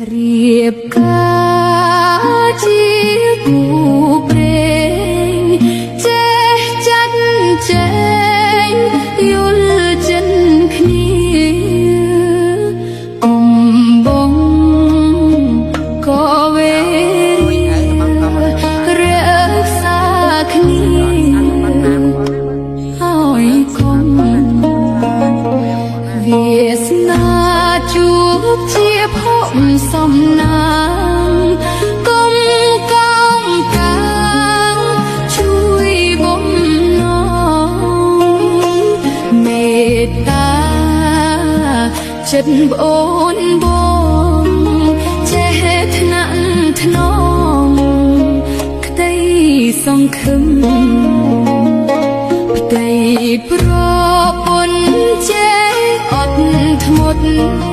រៀបការជាគូព្រេងចេះចាត់ចែងយល់ចិនគ្នាអំបងក៏វេរក្សាគ្នាហើយគង់វាសនាជួបជាភពសំណាងគុំកំកាងជួយបំណងមេត្តាចិត្តប្អូនបងចេះថ្នាក់ថ្នមក្តីសង្ឃឹមផ្ទៃប្រពន្ធចេះអត់ធ្មត់